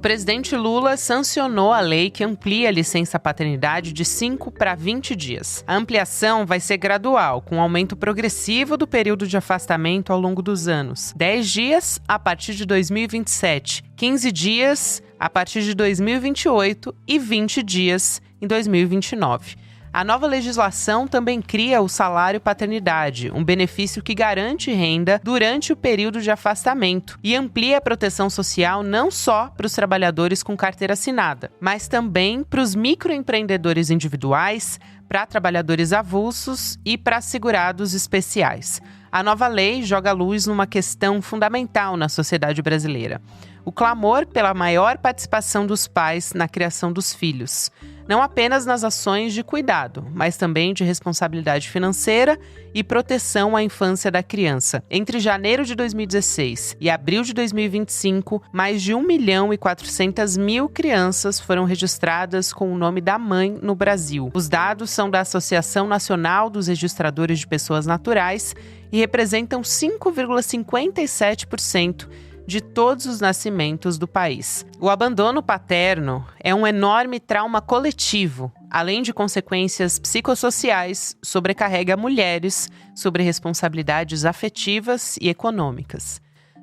O presidente Lula sancionou a lei que amplia a licença paternidade de 5 para 20 dias. A ampliação vai ser gradual, com um aumento progressivo do período de afastamento ao longo dos anos. 10 dias a partir de 2027, 15 dias a partir de 2028 e 20 dias em 2029. A nova legislação também cria o salário paternidade, um benefício que garante renda durante o período de afastamento e amplia a proteção social não só para os trabalhadores com carteira assinada, mas também para os microempreendedores individuais, para trabalhadores avulsos e para segurados especiais. A nova lei joga luz numa questão fundamental na sociedade brasileira: o clamor pela maior participação dos pais na criação dos filhos. Não apenas nas ações de cuidado, mas também de responsabilidade financeira e proteção à infância da criança. Entre janeiro de 2016 e abril de 2025, mais de 1.400.000 crianças foram registradas com o nome da mãe no Brasil. Os dados são da Associação Nacional dos Registradores de Pessoas Naturais e representam 5,57% de todos os nascimentos do país. O abandono paterno é um enorme trauma coletivo. Além de consequências psicossociais, sobrecarrega mulheres sobre responsabilidades afetivas e econômicas.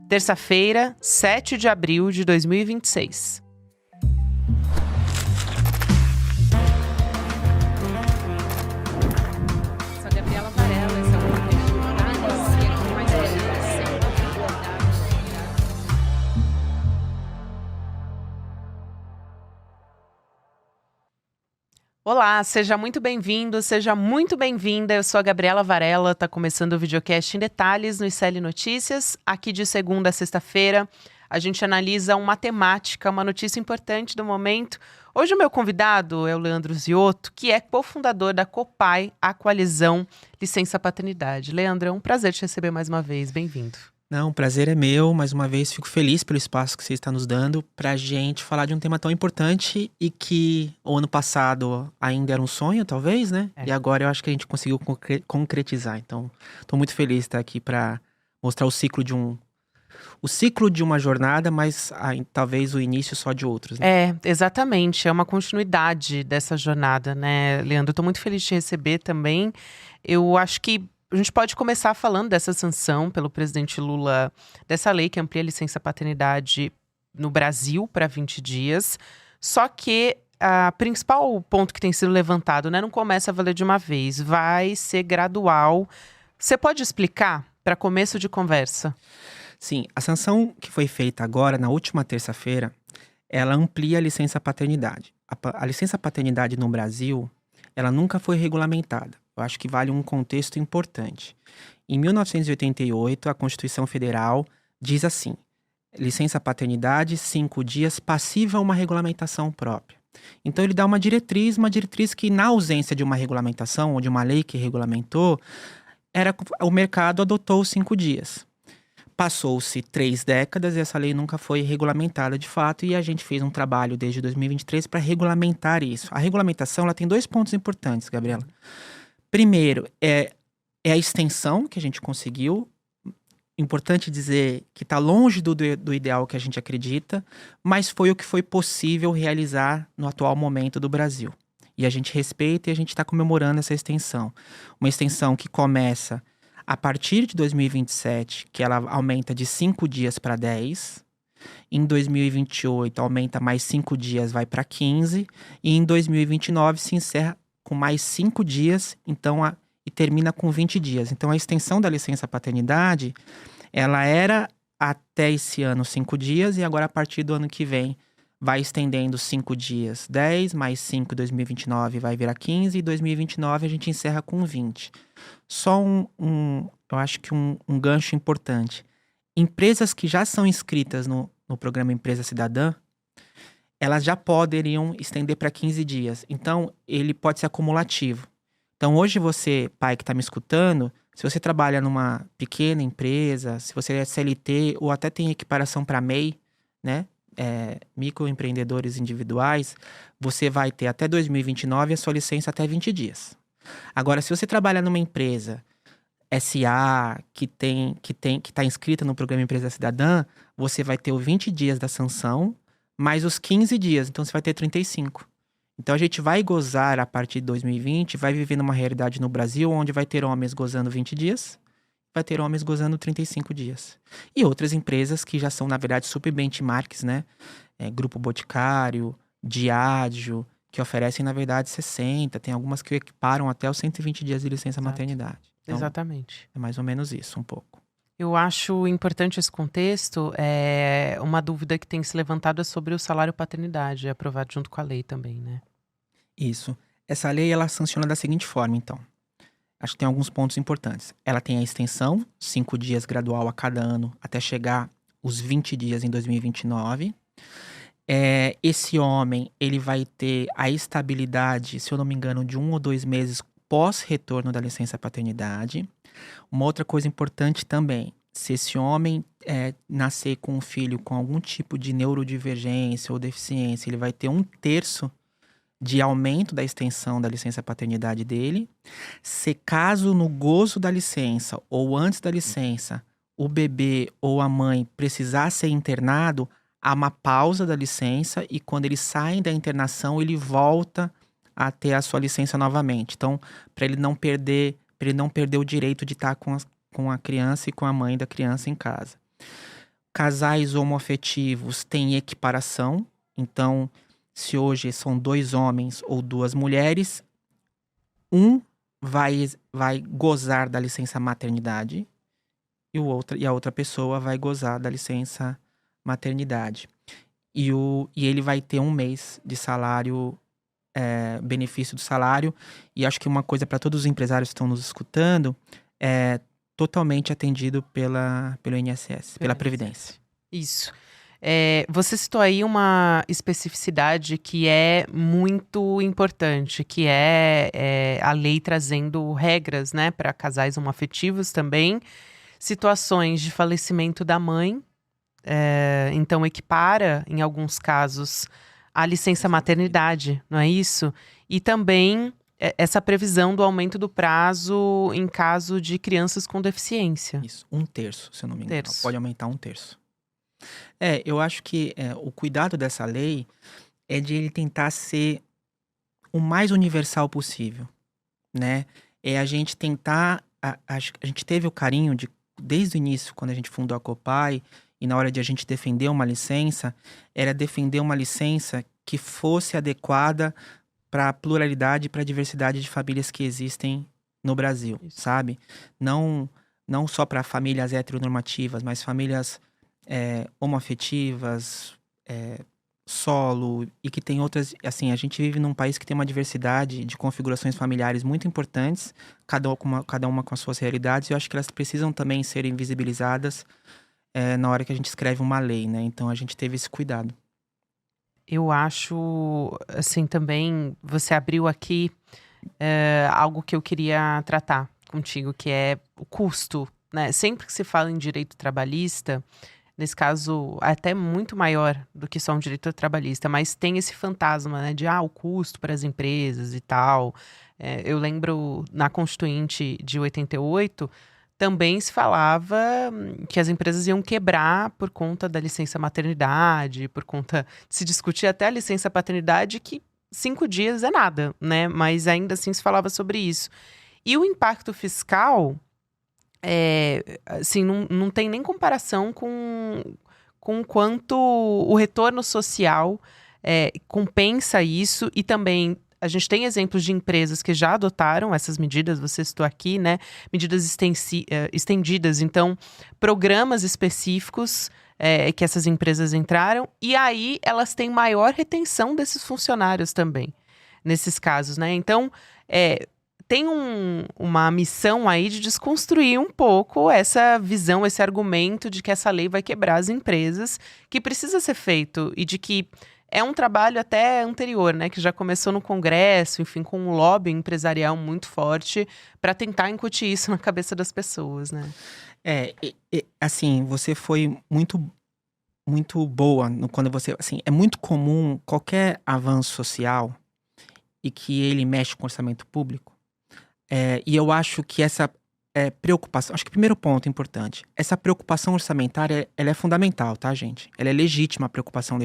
Terça-feira, 7 de abril de 2026. Sou a Gabriela Varela, esse é o podcast de Análise com mais legislação da liberdade. Olá, seja muito bem-vindo, seja muito bem-vinda. Eu sou a Gabriela Varela, está começando o videocast em detalhes no ICL Notícias. Aqui de segunda a sexta-feira, a gente analisa uma temática, uma notícia importante do momento. Hoje o meu convidado é o Leandro Ziotto, que é cofundador da COPAI, a Coalizão Licença Paternidade. Leandro, é um prazer te receber mais uma vez. Bem-vindo. Não, o prazer é meu. Mais uma vez, fico feliz pelo espaço que você está nos dando para a gente falar de um tema tão importante e que o ano passado ainda era um sonho, talvez, né? E agora eu acho que a gente conseguiu concretizar. Então, estou muito feliz de estar aqui para mostrar o ciclo de uma jornada, mas talvez o início só de outros, né? Exatamente. É uma continuidade dessa jornada, né, Leandro? Estou muito feliz de te receber também. Eu acho que a gente pode começar falando dessa sanção pelo presidente Lula, dessa lei que amplia a licença paternidade no Brasil para 20 dias. Só que o principal ponto que tem sido levantado, né, não começa a valer de uma vez, vai ser gradual. Você pode explicar para começo de conversa? Sim, a sanção que foi feita agora, na última terça-feira, ela amplia a licença paternidade. A licença paternidade no Brasil, ela nunca foi regulamentada. Eu acho que vale um contexto importante. Em 1988, a Constituição Federal diz assim: licença paternidade, 5 dias, passiva a uma regulamentação própria. Então ele dá uma diretriz que, na ausência de uma regulamentação ou de uma lei que regulamentou, o mercado adotou os 5 dias. Passou-se 3 décadas e essa lei nunca foi regulamentada de fato, e a gente fez um trabalho desde 2023 para regulamentar isso. A regulamentação ela tem 2 pontos importantes, Gabriela. Primeiro, é a extensão que a gente conseguiu. Importante dizer que está longe do ideal que a gente acredita, mas foi o que foi possível realizar no atual momento do Brasil. E a gente respeita e a gente está comemorando essa extensão. Uma extensão que começa a partir de 2027, que ela aumenta de 5 dias para 10. Em 2028, aumenta mais 5 dias, vai para 15. E em 2029, se encerra com mais 5 dias, e termina com 20 dias. Então, a extensão da licença paternidade, ela era até esse ano 5 dias, e agora, a partir do ano que vem, vai estendendo 5 dias, 10, mais 5 em 2029 vai virar 15, e 2029 a gente encerra com 20. Só eu acho que um gancho importante. Empresas que já são inscritas no programa Empresa Cidadã, elas já poderiam estender para 15 dias. Então, ele pode ser acumulativo. Então, hoje você, pai que está me escutando, se você trabalha numa pequena empresa, se você é CLT ou até tem equiparação para MEI, né? Microempreendedores individuais, você vai ter até 2029 a sua licença até 20 dias. Agora, se você trabalha numa empresa SA que está inscrita no programa Empresa Cidadã, você vai ter os 20 dias da sanção, mais os 15 dias, então você vai ter 35. Então a gente vai gozar a partir de 2020, vai viver numa realidade no Brasil onde vai ter homens gozando 20 dias, vai ter homens gozando 35 dias. E outras empresas que já são, na verdade, super benchmarks, né? Grupo Boticário, Diageo, que oferecem, na verdade, 60. Tem algumas que equiparam até os 120 dias de licença Exato. maternidade. Então, Exatamente. é mais ou menos isso, um pouco. Eu acho importante esse contexto. Uma dúvida que tem se levantado é sobre o salário paternidade, aprovado junto com a lei também, né? Isso. Essa lei, ela sanciona da seguinte forma, então. Acho que tem alguns pontos importantes. Ela tem a extensão, 5 dias gradual a cada ano, até chegar os 20 dias em 2029. Esse homem, ele vai ter a estabilidade, se eu não me engano, de 1 ou 2 meses pós-retorno da licença paternidade. Uma outra coisa importante também, se esse homem nascer com um filho com algum tipo de neurodivergência ou deficiência, ele vai ter 1/3 de aumento da extensão da licença paternidade dele. Se caso no gozo da licença ou antes da licença, o bebê ou a mãe precisar ser internado, há uma pausa da licença e quando eles saem da internação, ele volta a ter a sua licença novamente. Então, para ele não perder o direito de estar com a criança e com a mãe da criança em casa. Casais homoafetivos têm equiparação. Então, se hoje são 2 homens ou 2 mulheres, um vai gozar da licença maternidade e a outra pessoa vai gozar da licença maternidade. E ele vai ter 1 mês de salário, benefício do salário. E acho que uma coisa para todos os empresários que estão nos escutando, é totalmente atendido pelo INSS, pela Previdência. Isso. Você citou aí uma especificidade que é muito importante, que é a lei trazendo regras, né, para casais homoafetivos também, situações de falecimento da mãe, então equipara, em alguns casos, a licença maternidade, não é isso? E também essa previsão do aumento do prazo em caso de crianças com deficiência. Isso, 1/3, se eu não me engano. 1/3. Pode aumentar 1/3. Eu acho que o cuidado dessa lei é de ele tentar ser o mais universal possível, né? A gente tentar... A gente teve o carinho desde o início, quando a gente fundou a Copai, e na hora de a gente defender uma licença, era defender uma licença que fosse adequada para a pluralidade e para a diversidade de famílias que existem no Brasil, Isso. sabe? Não só para famílias heteronormativas, mas famílias homoafetivas, solo, e que tem outras... Assim, a gente vive num país que tem uma diversidade de configurações familiares muito importantes, cada uma com as suas realidades, e eu acho que elas precisam também serem visibilizadas na hora que a gente escreve uma lei, né? Então a gente teve esse cuidado. Eu acho, assim, também, você abriu aqui algo que eu queria tratar contigo, que é o custo, né? Sempre que se fala em direito trabalhista, nesse caso, até muito maior do que só um direito trabalhista, mas tem esse fantasma, né, de o custo para as empresas e tal. Eu lembro, na Constituinte de 88, também se falava que as empresas iam quebrar por conta da licença maternidade, por conta de se discutir até a licença paternidade, que 5 dias é nada, né? Mas ainda assim se falava sobre isso. E o impacto fiscal, assim, não tem nem comparação com quanto o retorno social compensa isso. E também a gente tem exemplos de empresas que já adotaram essas medidas, você citou aqui, né? Medidas estendidas, então, programas específicos que essas empresas entraram, e aí elas têm maior retenção desses funcionários também, nesses casos, né? Então, tem uma missão aí de desconstruir um pouco essa visão, esse argumento de que essa lei vai quebrar as empresas, que precisa ser feito, e de que é um trabalho até anterior, né? Que já começou no Congresso, enfim, com um lobby empresarial muito forte para tentar incutir isso na cabeça das pessoas, né? Assim, você foi muito, muito boa quando você... Assim, é muito comum qualquer avanço social e que ele mexe com o orçamento público. E eu acho que essa preocupação. Acho que o primeiro ponto importante. Essa preocupação orçamentária, ela é fundamental, tá, gente? Ela é legítima, a preocupação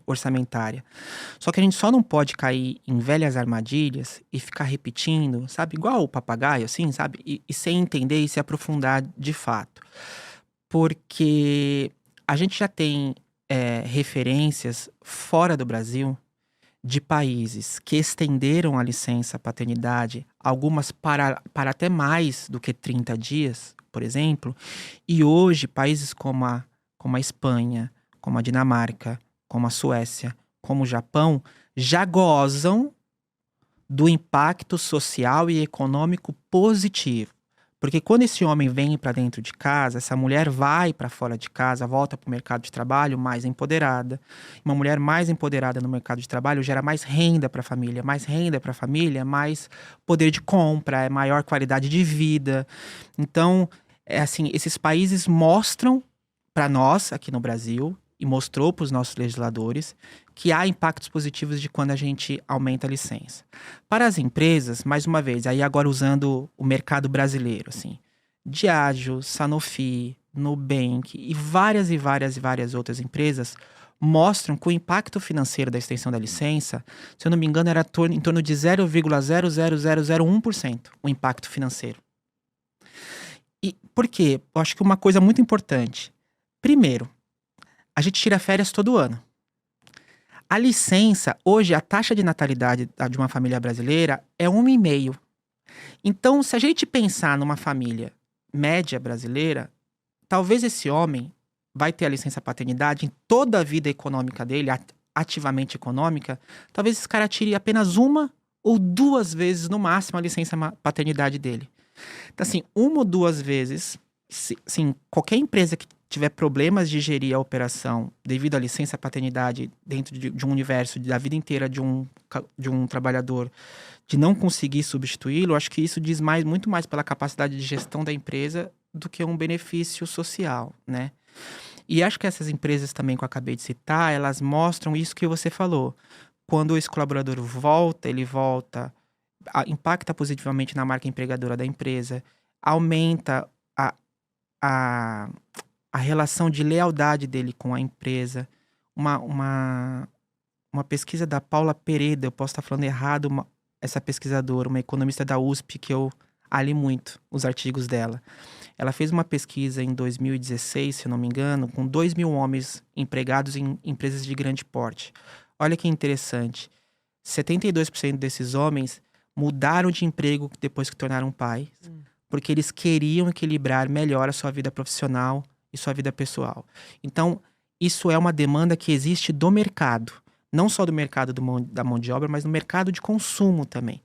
orçamentária. Só que a gente só não pode cair em velhas armadilhas e ficar repetindo, sabe? Igual o papagaio, assim, sabe? E sem entender e se aprofundar de fato. Porque a gente já tem referências fora do Brasil de países que estenderam a licença paternidade, algumas para até mais do que 30 dias, por exemplo, e hoje países como a Espanha, como a Dinamarca, como a Suécia, como o Japão, já gozam do impacto social e econômico positivo. Porque quando esse homem vem para dentro de casa, essa mulher vai para fora de casa, volta para o mercado de trabalho mais empoderada. Uma mulher mais empoderada no mercado de trabalho gera mais renda para a família. Mais renda para a família, mais poder de compra, maior qualidade de vida. Então, assim, esses países mostram para nós, aqui no Brasil, e mostrou para os nossos legisladores, que há impactos positivos de quando a gente aumenta a licença. Para as empresas, mais uma vez, aí agora usando o mercado brasileiro, assim, Diageo, Sanofi, Nubank e várias outras empresas mostram que o impacto financeiro da extensão da licença, se eu não me engano, era em torno de 0,00001% o impacto financeiro. E por quê? Eu acho que uma coisa muito importante. Primeiro, a gente tira férias todo ano. A licença, hoje, a taxa de natalidade de uma família brasileira é 1,5. Então, se a gente pensar numa família média brasileira, talvez esse homem vai ter a licença paternidade em toda a vida econômica dele, ativamente econômica, talvez esse cara tire apenas 1 ou 2 vezes, no máximo, a licença paternidade dele. Então, assim, 1 ou 2 vezes, sim, qualquer empresa que tiver problemas de gerir a operação devido à licença paternidade dentro de um universo da vida inteira de um trabalhador, de não conseguir substituí-lo, acho que isso diz muito mais pela capacidade de gestão da empresa do que um benefício social, né? E acho que essas empresas também que eu acabei de citar, elas mostram isso que você falou. Quando esse colaborador volta, impacta positivamente na marca empregadora da empresa, aumenta a relação de lealdade dele com a empresa. Uma pesquisa da Paula Pereira, eu posso estar falando errado, essa pesquisadora, uma economista da USP, que eu ali muito os artigos dela. Ela fez uma pesquisa em 2016, se eu não me engano, com 2.000 homens empregados em empresas de grande porte. Olha que interessante. 72% desses homens mudaram de emprego depois que tornaram pais, porque eles queriam equilibrar melhor a sua vida profissional e sua vida pessoal. Então, isso é uma demanda que existe do mercado. Não só do mercado da mão de obra, mas no mercado de consumo também.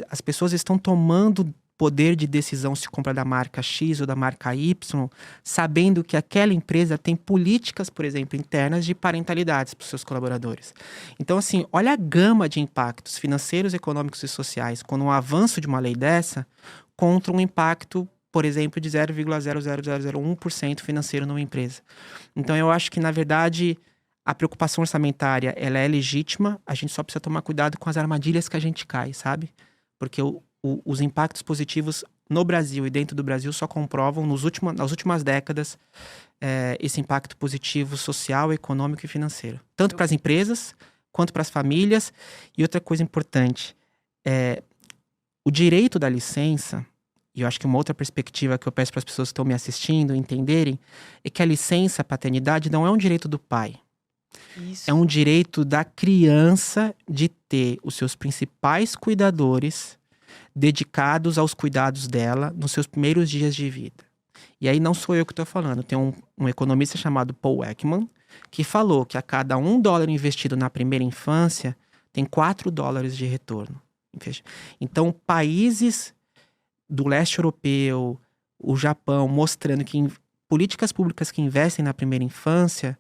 As pessoas estão tomando poder de decisão se compra da marca X ou da marca Y, sabendo que aquela empresa tem políticas, por exemplo, internas de parentalidades para os seus colaboradores. Então, assim, olha a gama de impactos financeiros, econômicos e sociais quando um avanço de uma lei dessa contra um impacto, por exemplo, de 0,00001% financeiro numa empresa. Então, eu acho que, na verdade, a preocupação orçamentária, ela é legítima, a gente só precisa tomar cuidado com as armadilhas que a gente cai, sabe? Porque os impactos positivos no Brasil e dentro do Brasil só comprovam, nas últimas décadas, esse impacto positivo social, econômico e financeiro. Tanto para as empresas, quanto para as famílias. E outra coisa importante, o direito da licença, e eu acho que uma outra perspectiva que eu peço para as pessoas que estão me assistindo entenderem, é que a licença paternidade não é um direito do pai. Isso. É um direito da criança de ter os seus principais cuidadores dedicados aos cuidados dela nos seus primeiros dias de vida. E aí não sou eu que estou falando, tem um economista chamado Paul Ekman, que falou que a cada $1 investido na primeira infância, tem $4 de retorno. Então, países do leste europeu, o Japão, mostrando que políticas públicas que investem na primeira infância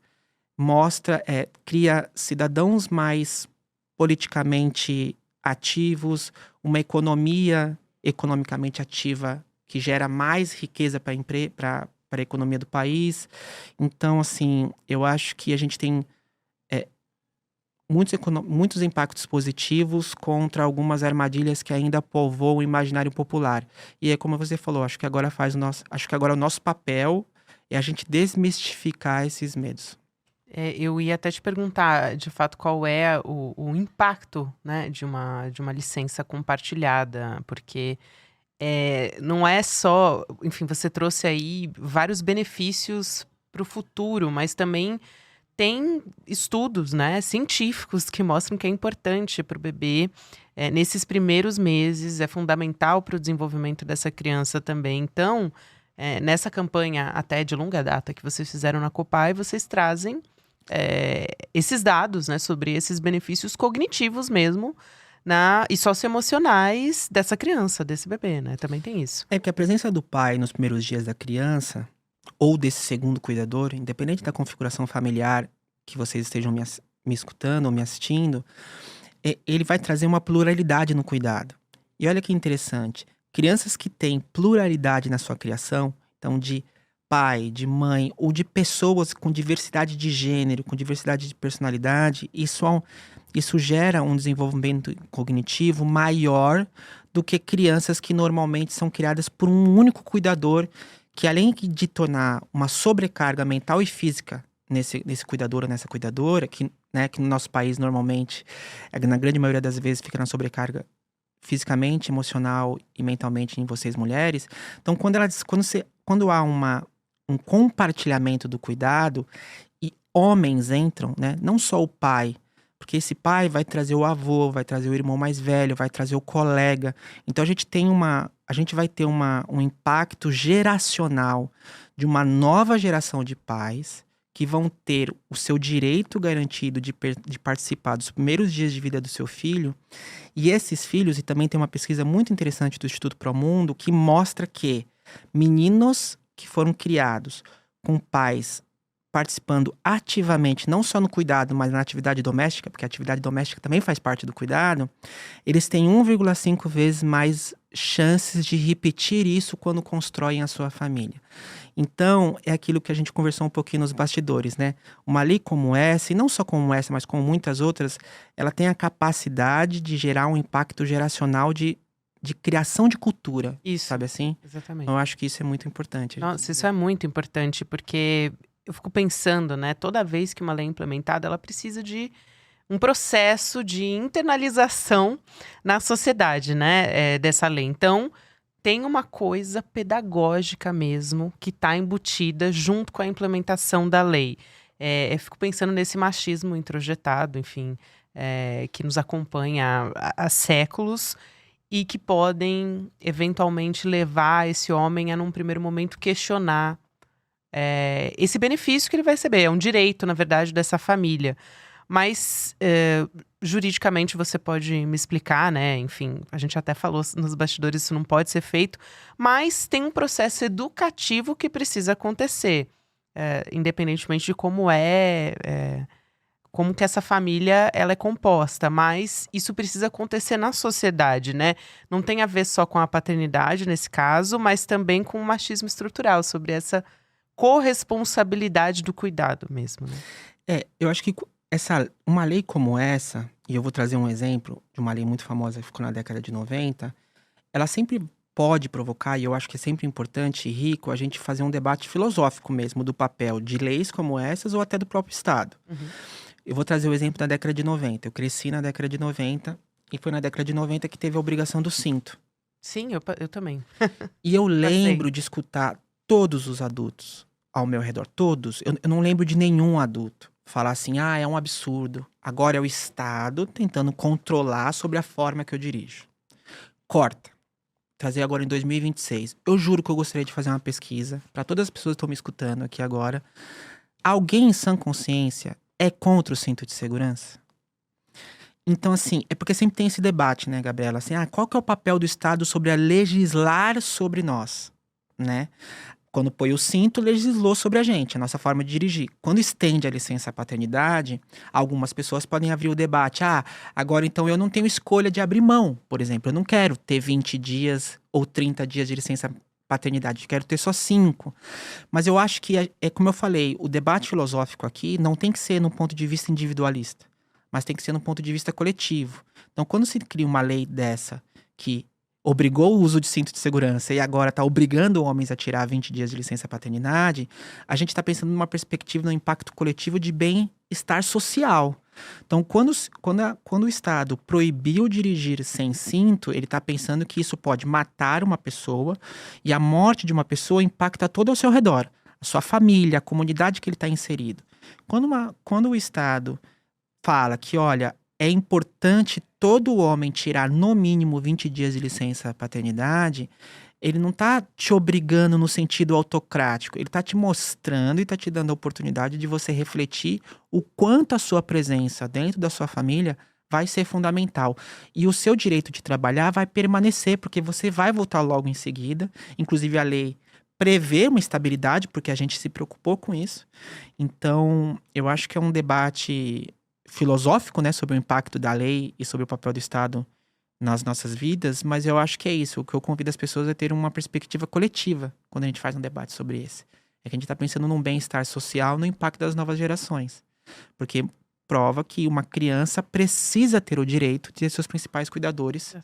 cria cidadãos mais politicamente ativos, uma economia economicamente ativa que gera mais riqueza para a economia do país. Então, assim, eu acho que a gente tem muitos impactos positivos contra algumas armadilhas que ainda povoam o imaginário popular. E é como você falou, acho que agora o nosso papel é a gente desmistificar esses medos. Eu ia até te perguntar, de fato, qual é o impacto, né, de uma licença compartilhada, porque não é só, enfim, você trouxe aí vários benefícios para o futuro, mas também tem estudos, né, científicos que mostram que é importante para o bebê nesses primeiros meses, é fundamental para o desenvolvimento dessa criança também. Então, nessa campanha até de longa data que vocês fizeram na Copai, vocês trazem esses dados, né, sobre esses benefícios cognitivos mesmo, e socioemocionais dessa criança, desse bebê, né? Também tem isso. É porque a presença do pai nos primeiros dias da criança, ou desse segundo cuidador, independente da configuração familiar que vocês estejam me escutando ou me assistindo, ele vai trazer uma pluralidade no cuidado. E olha que interessante, crianças que têm pluralidade na sua criação, então de pai, de mãe, ou de pessoas com diversidade de gênero, com diversidade de personalidade, isso gera um desenvolvimento cognitivo maior do que crianças que normalmente são criadas por um único cuidador, que além de tornar uma sobrecarga mental e física nesse cuidador ou nessa cuidadora, que no nosso país normalmente, na grande maioria das vezes, fica na sobrecarga fisicamente, emocional e mentalmente em vocês mulheres. Então, quando há um compartilhamento do cuidado e homens entram, né, não só o pai, porque esse pai vai trazer o avô, vai trazer o irmão mais velho, vai trazer o colega. Então a gente vai ter um impacto geracional de uma nova geração de pais que vão ter o seu direito garantido de participar dos primeiros dias de vida do seu filho. E esses filhos, e também tem uma pesquisa muito interessante do Instituto Promundo, que mostra que meninos que foram criados com pais participando ativamente, não só no cuidado, mas na atividade doméstica, porque a atividade doméstica também faz parte do cuidado, eles têm 1,5 vezes mais chances de repetir isso quando constroem a sua família. Então, é aquilo que a gente conversou um pouquinho nos bastidores, né? Uma lei como essa, e não só como essa, mas como muitas outras, ela tem a capacidade de gerar um impacto geracional de criação de cultura, Isso, sabe assim? exatamente. Então, eu acho que isso é muito importante. Nossa, isso é muito importante, porque eu fico pensando, né? Toda vez que uma lei é implementada, ela precisa de um processo de internalização na sociedade, né? Dessa lei. Então, tem uma coisa pedagógica mesmo que está embutida junto com a implementação da lei. Eu fico pensando nesse machismo introjetado, enfim, que nos acompanha há séculos e que podem, eventualmente, levar esse homem a, num primeiro momento, questionar esse benefício que ele vai receber. É um direito, na verdade, dessa família. Mas, juridicamente, você pode me explicar, né? Enfim, a gente até falou nos bastidores, isso não pode ser feito. Mas tem um processo educativo que precisa acontecer. Independentemente de como como que essa família ela é composta. Mas isso precisa acontecer na sociedade, né? Não tem a ver só com a paternidade, nesse caso, mas também com o machismo estrutural, sobre essa corresponsabilidade do cuidado mesmo, né? Eu acho que uma lei como essa, e eu vou trazer um exemplo de uma lei muito famosa que ficou na década de 90, ela sempre pode provocar, e eu acho que é sempre importante e rico, a gente fazer um debate filosófico mesmo do papel de leis como essas ou até do próprio Estado. Uhum. Eu vou trazer o exemplo da década de 90. Eu cresci na década de 90 e foi na década de 90 que teve a obrigação do cinto. Sim, eu também. E eu lembro de escutar todos os adultos ao meu redor, todos. Eu não lembro de nenhum adulto falar assim, é um absurdo. Agora é o Estado tentando controlar sobre a forma que eu dirijo. Corta. Trazer agora em 2026. Eu juro que eu gostaria de fazer uma pesquisa para todas as pessoas que estão me escutando aqui agora. Alguém em sã consciência é contra o cinto de segurança? Então, assim, é porque sempre tem esse debate, né, Gabriela? Assim, qual que é o papel do Estado sobre a legislar sobre nós, né? Quando põe o cinto, legislou sobre a gente, a nossa forma de dirigir. Quando estende a licença paternidade, algumas pessoas podem abrir o debate. Agora então eu não tenho escolha de abrir mão, por exemplo. Eu não quero ter 20 dias ou 30 dias de licença paternidade, eu quero ter só 5. Mas eu acho que, como eu falei, o debate filosófico aqui não tem que ser num ponto de vista individualista, mas tem que ser no ponto de vista coletivo. Então, quando se cria uma lei dessa que obrigou o uso de cinto de segurança e agora está obrigando homens a tirar 20 dias de licença paternidade, a gente está pensando numa perspectiva, no impacto coletivo de bem-estar social. Então, quando o Estado proibiu dirigir sem cinto, ele está pensando que isso pode matar uma pessoa e a morte de uma pessoa impacta todo ao seu redor, a sua família, a comunidade que ele está inserido. Quando o Estado fala que, olha, é importante todo homem tirar no mínimo 20 dias de licença paternidade, ele não está te obrigando no sentido autocrático, ele está te mostrando e está te dando a oportunidade de você refletir o quanto a sua presença dentro da sua família vai ser fundamental. E o seu direito de trabalhar vai permanecer, porque você vai voltar logo em seguida. Inclusive a lei prevê uma estabilidade, porque a gente se preocupou com isso. Então, eu acho que é um debate filosófico, né, sobre o impacto da lei e sobre o papel do Estado nas nossas vidas, mas eu acho que é isso. O que eu convido as pessoas é ter uma perspectiva coletiva quando a gente faz um debate sobre esse. É que a gente está pensando num bem-estar social, no impacto das novas gerações. Porque prova que uma criança precisa ter o direito de ter seus principais cuidadores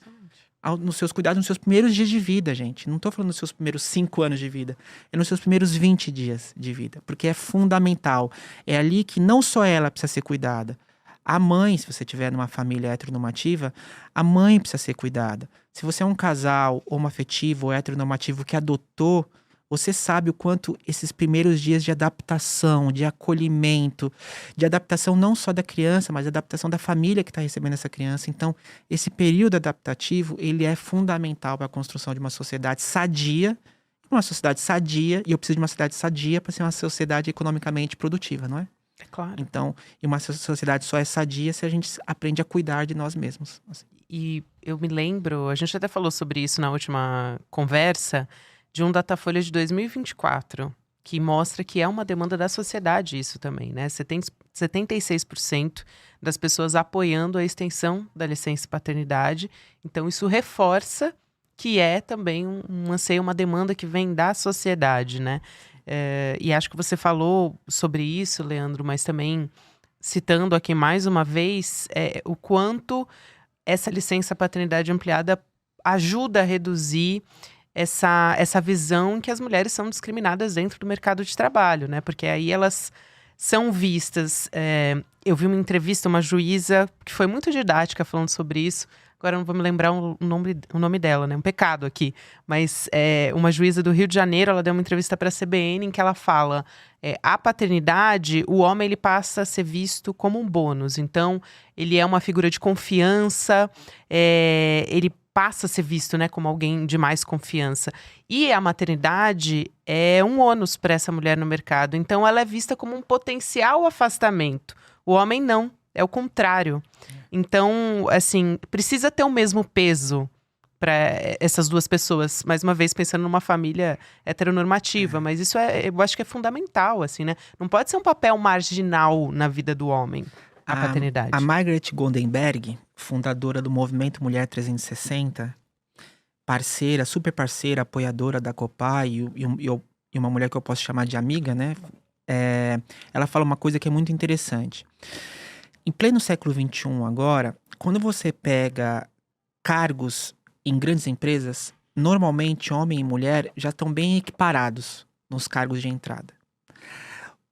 nos seus cuidados, nos seus primeiros dias de vida, gente. Não estou falando nos seus primeiros 5 anos de vida. É nos seus primeiros 20 dias de vida. Porque é fundamental. É ali que não só ela precisa ser cuidada. A mãe, se você tiver numa família heteronormativa, a mãe precisa ser cuidada. Se você é um casal homoafetivo ou heteronormativo que adotou, você sabe o quanto esses primeiros dias de adaptação, de acolhimento, de adaptação não só da criança, mas da adaptação da família que está recebendo essa criança. Então, esse período adaptativo, ele é fundamental para a construção de uma sociedade sadia. Uma sociedade sadia, e eu preciso de uma sociedade sadia para ser uma sociedade economicamente produtiva, não é? É claro. Então, e uma sociedade só é sadia se a gente aprende a cuidar de nós mesmos. Assim. E eu me lembro, a gente até falou sobre isso na última conversa, de um Datafolha de 2024, que mostra que é uma demanda da sociedade isso também, né? Você tem 76% das pessoas apoiando a extensão da licença paternidade. Então, isso reforça que é também um anseio, uma demanda que vem da sociedade, né? E acho que você falou sobre isso, Leandro, mas também citando aqui mais uma vez o quanto essa licença paternidade ampliada ajuda a reduzir essa visão que as mulheres são discriminadas dentro do mercado de trabalho, né? Porque aí elas são vistas... eu vi uma entrevista, uma juíza que foi muito didática falando sobre isso. Agora eu não vou me lembrar o nome dela, né? Um pecado aqui. Mas uma juíza do Rio de Janeiro, ela deu uma entrevista para a CBN em que ela fala a paternidade, o homem ele passa a ser visto como um bônus. Então, ele é uma figura de confiança, ele passa a ser visto, né, como alguém de mais confiança. E a maternidade é um ônus para essa mulher no mercado. Então, ela é vista como um potencial afastamento. O homem não, é o contrário. Então, assim, precisa ter o mesmo peso para essas duas pessoas. Mais uma vez, pensando numa família heteronormativa. Mas isso eu acho que é fundamental, assim, né? Não pode ser um papel marginal na vida do homem, a paternidade. A Margaret Goldenberg, fundadora do Movimento Mulher 360, parceira, super parceira, apoiadora da Copa e uma mulher que eu posso chamar de amiga, né? Ela fala uma coisa que é muito interessante. Em pleno século XXI agora, quando você pega cargos em grandes empresas, normalmente homem e mulher já estão bem equiparados nos cargos de entrada.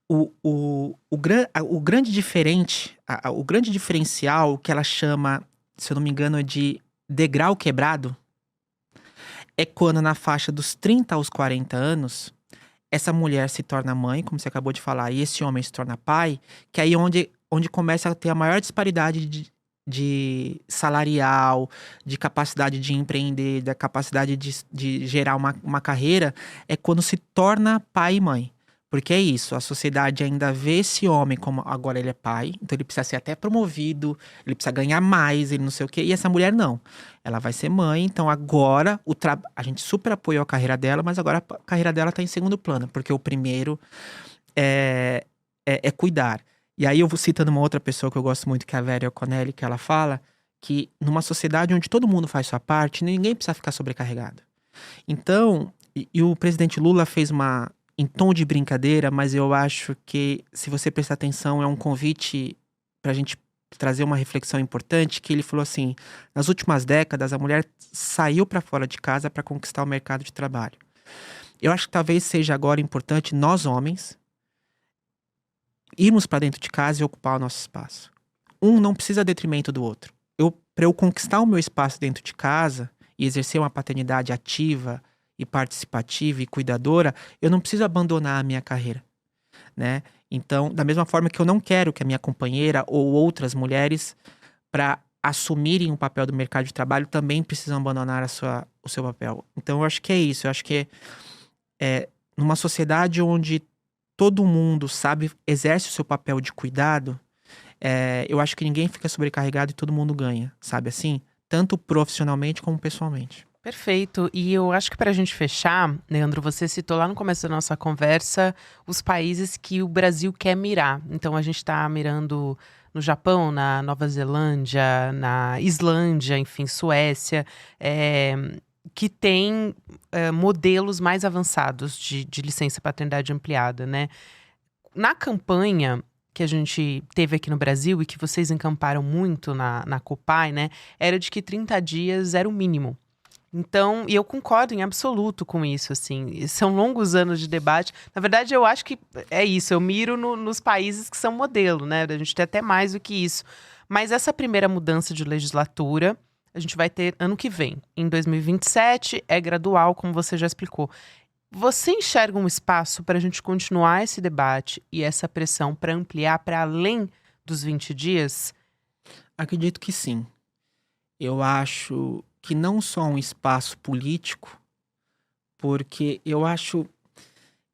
O grande diferencial que ela chama, se eu não me engano, de degrau quebrado, é quando na faixa dos 30 aos 40 anos, essa mulher se torna mãe, como você acabou de falar, e esse homem se torna pai, que aí é onde começa a ter a maior disparidade de salarial, de capacidade de empreender, da capacidade de gerar uma carreira, é quando se torna pai e mãe. Porque é isso, a sociedade ainda vê esse homem como agora ele é pai, então ele precisa ser até promovido, ele precisa ganhar mais, ele não sei o quê. E essa mulher não, ela vai ser mãe, então agora a gente super apoiou a carreira dela, mas agora a carreira dela está em segundo plano, porque o primeiro é cuidar. E aí eu vou citando uma outra pessoa que eu gosto muito, que é a Vera O'Connell, que ela fala que numa sociedade onde todo mundo faz sua parte, ninguém precisa ficar sobrecarregado. Então, e o presidente Lula fez em tom de brincadeira, mas eu acho que, se você prestar atenção, é um convite pra gente trazer uma reflexão importante, que ele falou assim, nas últimas décadas a mulher saiu para fora de casa para conquistar o mercado de trabalho. Eu acho que talvez seja agora importante nós homens irmos para dentro de casa e ocupar o nosso espaço. Um não precisa detrimento do outro. Para eu conquistar o meu espaço dentro de casa e exercer uma paternidade ativa e participativa e cuidadora, eu não preciso abandonar a minha carreira, né? Então, da mesma forma que eu não quero que a minha companheira ou outras mulheres, para assumirem o papel do mercado de trabalho, também precisam abandonar o seu papel. Então, eu acho que é isso. Eu acho que numa sociedade onde todo mundo exerce o seu papel de cuidado, eu acho que ninguém fica sobrecarregado e todo mundo ganha, sabe assim? Tanto profissionalmente como pessoalmente. Perfeito. E eu acho que para a gente fechar, Leandro, você citou lá no começo da nossa conversa os países que o Brasil quer mirar. Então a gente está mirando no Japão, na Nova Zelândia, na Islândia, enfim, Suécia, que tem modelos mais avançados de licença paternidade ampliada, né? Na campanha que a gente teve aqui no Brasil e que vocês encamparam muito na Copai, né? Era de que 30 dias era o mínimo. Então, e eu concordo em absoluto com isso, assim, são longos anos de debate. Na verdade, eu acho que é isso, eu miro nos países que são modelo, né? A gente tem até mais do que isso. Mas essa primeira mudança de legislatura, a gente vai ter ano que vem. Em 2027, é gradual, como você já explicou. Você enxerga um espaço para a gente continuar esse debate e essa pressão para ampliar para além dos 20 dias? Acredito que sim. Eu acho que não só um espaço político, porque eu acho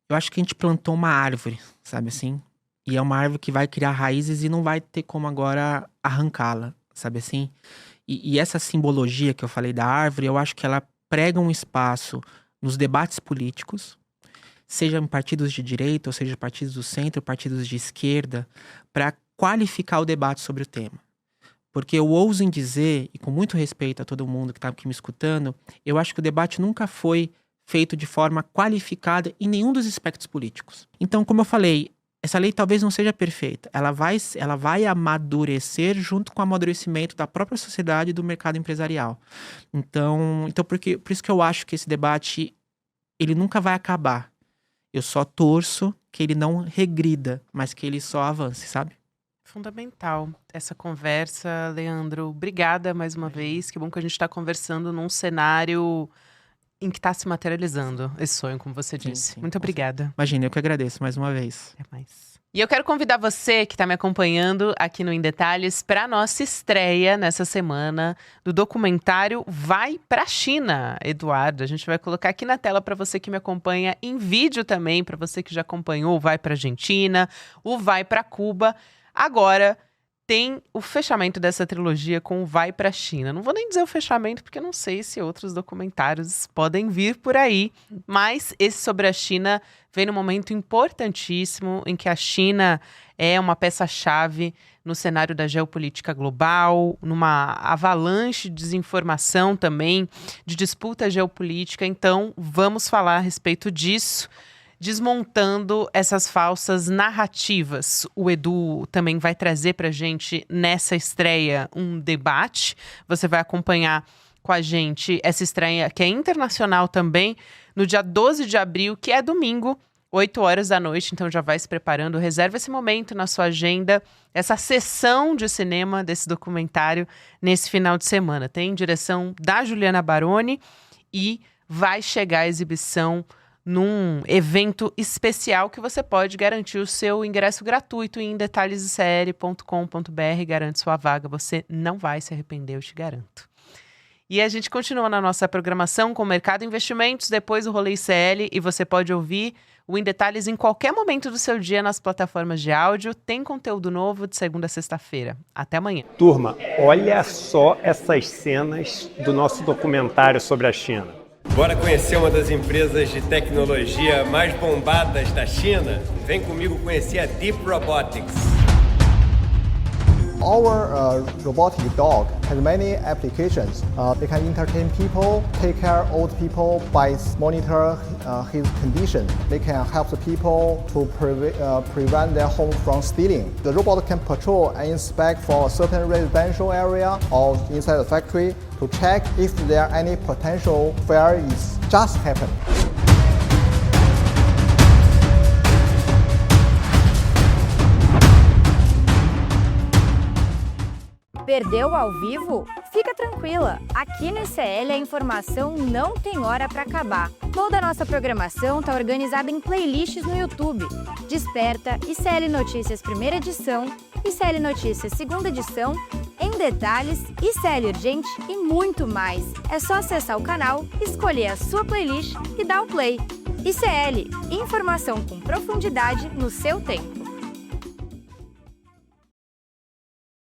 que a gente plantou uma árvore, sabe assim? E é uma árvore que vai criar raízes e não vai ter como agora arrancá-la, sabe assim? E essa simbologia que eu falei da árvore, eu acho que ela prega um espaço nos debates políticos, seja em partidos de direita, ou seja, partidos do centro, partidos de esquerda, para qualificar o debate sobre o tema. Porque eu ouso em dizer, e com muito respeito a todo mundo que está aqui me escutando, eu acho que o debate nunca foi feito de forma qualificada em nenhum dos aspectos políticos. Então, como eu falei, essa lei talvez não seja perfeita. Ela vai amadurecer junto com o amadurecimento da própria sociedade e do mercado empresarial. Então por isso que eu acho que esse debate ele nunca vai acabar. Eu só torço que ele não regrida, mas que ele só avance, sabe? Fundamental essa conversa, Leandro. Obrigada mais uma vez. Que bom que a gente está conversando num cenário em que está se materializando esse sonho, como você disse. Sim, muito obrigada. Imagina, eu que agradeço mais uma vez. Até mais. E eu quero convidar você que está me acompanhando aqui no Em Detalhes para a nossa estreia nessa semana do documentário Vai Pra China, Eduardo. A gente vai colocar aqui na tela para você que me acompanha em vídeo também, para você que já acompanhou o Vai Pra Argentina, o Vai Pra Cuba. Agora tem o fechamento dessa trilogia com o Vai Pra China. Não vou nem dizer o fechamento, porque eu não sei se outros documentários podem vir por aí. Mas esse sobre a China vem num momento importantíssimo em que a China é uma peça-chave no cenário da geopolítica global, numa avalanche de desinformação também, de disputa geopolítica. Então, vamos falar a respeito disso, desmontando essas falsas narrativas. O Edu também vai trazer pra gente nessa estreia um debate. Você vai acompanhar com a gente essa estreia que é internacional também, no dia 12 de abril, que é domingo, 8 horas da noite. Então já vai se preparando, reserva esse momento na sua agenda, essa sessão de cinema desse documentário nesse final de semana. Tem direção da Juliana Baroni e vai chegar a exibição num evento especial que você pode garantir o seu ingresso gratuito em detalhesicl.com.br. Garante sua vaga, você não vai se arrepender, eu te garanto. E a gente continua na nossa programação com o Mercado Investimentos, depois o Rolê ICL, e você pode ouvir o Em Detalhes em qualquer momento do seu dia nas plataformas de áudio. Tem conteúdo novo de segunda a sexta-feira. Até amanhã. Turma, olha só essas cenas do nosso documentário sobre a China. Bora conhecer uma das empresas de tecnologia mais bombadas da China? Vem comigo conhecer a Deep Robotics. Our robotic dog has many applications. They can entertain people, take care of old people by monitor his condition. They can help the people to prevent their home from stealing. The robot can patrol and inspect for a certain residential area or inside the factory to check if there are any potential fire is just happened. Perdeu ao vivo? Fica tranquila, aqui no ICL a informação não tem hora para acabar. Toda a nossa programação está organizada em playlists no YouTube. Desperta, ICL Notícias primeira edição, ICL Notícias segunda edição, Em Detalhes, ICL Urgente e muito mais. É só acessar o canal, escolher a sua playlist e dar o play. ICL, informação com profundidade no seu tempo.